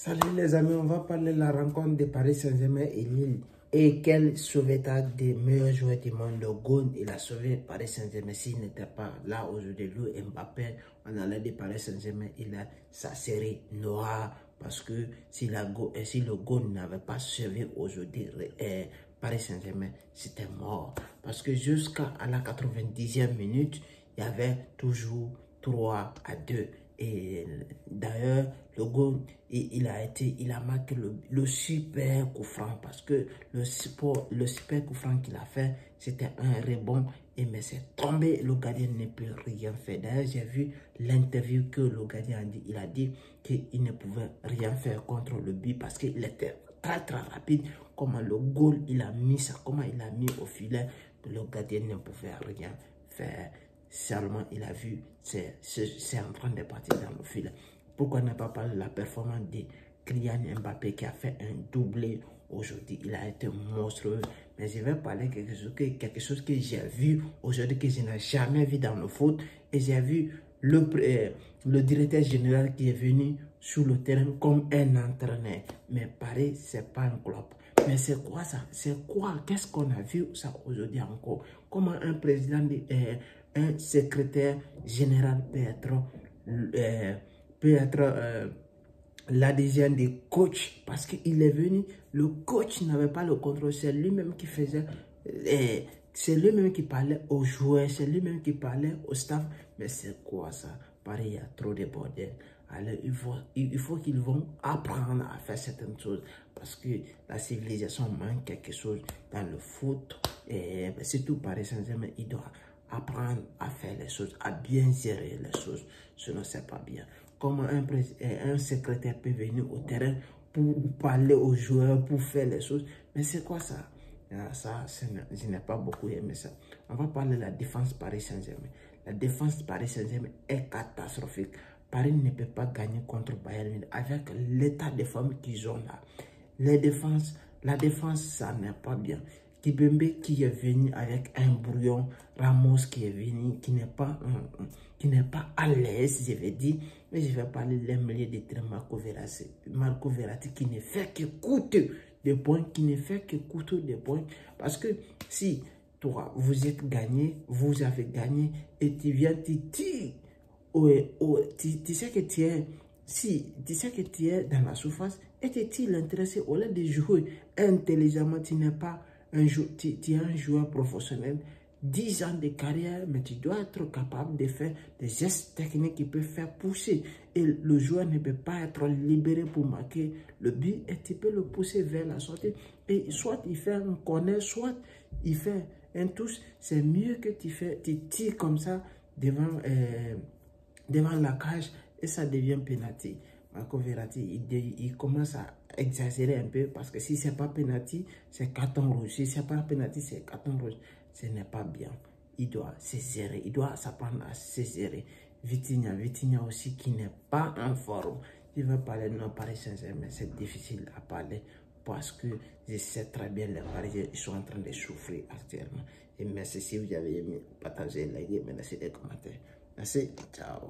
Salut les amis, on va parler de la rencontre de Paris Saint-Germain et Lille. Et quel sauvetage des meilleurs joueurs du monde. Le GOAT, il a sauvé Paris Saint-Germain. S'il n'était pas là aujourd'hui, lui, Mbappé, on allait dire Paris Saint-Germain, il a sa série noire. Parce que si le GOAT n'avait pas sauvé aujourd'hui Paris Saint-Germain, c'était mort. Parce que jusqu'à la 90e minute, il y avait toujours 3-2. Et d'ailleurs, le GOAT, il a marqué le super coup franc parce que le super coup franc qu'il a fait, c'était un rebond. Mais c'est tombé, le gardien ne peut rien faire. D'ailleurs, j'ai vu l'interview que le gardien a dit. Il a dit qu'il ne pouvait rien faire contre le but parce qu'il était très rapide. Comment le goal, il a mis ça, comment il a mis au filet, le gardien ne pouvait rien faire. Seulement, il a vu, c'est en train de partir dans le filet. Pourquoi ne pas parler de la performance de Kylian Mbappé qui a fait un doublé aujourd'hui? Il a été monstrueux. Mais je vais parler de quelque chose que j'ai vu aujourd'hui que je n'ai jamais vu dans le foot. Et j'ai vu le directeur général qui est venu sur le terrain comme un entraîneur. Mais Paris, ce n'est pas un club. Mais c'est quoi ça? C'est quoi? Qu'est-ce qu'on a vu ça aujourd'hui encore? Comment un président, un secrétaire général peut être l'adhésion des coachs parce qu'il est venu, le coach n'avait pas le contrôle, c'est lui-même qui faisait, c'est lui-même qui parlait aux joueurs, c'est lui-même qui parlait au staff. Mais c'est quoi ça? Pareil, il y a trop de bordel. Alors, il faut qu'ils vont apprendre à faire certaines choses parce que la civilisation manque quelque chose dans le foot. Et surtout Paris Saint-Germain, il doit apprendre à faire les choses, à bien gérer les choses. Sinon, c'est pas bien. Comment un secrétaire peut venir au terrain pour parler aux joueurs, pour faire les choses. Mais c'est quoi ça? Ça, je n'ai pas beaucoup aimé ça. On va parler de la défense Paris Saint-Germain. La défense Paris Saint-Germain est catastrophique. Paris ne peut pas gagner contre Bayern Munich avec l'état de forme qu'ils ont là. La défense, ça n'est pas bien. Kimpembe qui est venu avec un brouillon, Ramos qui est venu, qui n'est pas à l'aise, je vais dire. Mais je vais parler de milieu de terrain Marco Verratti qui ne fait que coûter des points, Parce que si toi, vous avez gagné et tu viens, tu tires, tu sais que tu es dans la surface et tu es intéressé au lieu de jouer intelligemment. Tu n'es pas un joueur, tu es un joueur professionnel, 10 ans de carrière, mais tu dois être capable de faire des gestes techniques qui peuvent faire pousser. Et le joueur ne peut pas être libéré pour marquer le but et tu peux le pousser vers la sortie. Et soit il fait un corner, soit il fait un touche. C'est mieux que tu tires comme ça devant la cage et ça devient penalty. Marco Verratti, il commence à exagérer un peu parce que si ce n'est pas penalty, c'est carton rouge. Si ce n'est pas penalty, c'est carton rouge. Ce n'est pas bien. Il doit se gérer, il doit s'apprendre à se gérer. Vitinha aussi qui n'est pas en forme. Je vais parler de nos Paris Saint-Germain, c'est difficile à parler parce que je sais très bien les Parisiens, ils sont en train de souffrir actuellement. Et merci si vous avez aimé, partagez, likez, mais laissez des commentaires. Merci, ciao.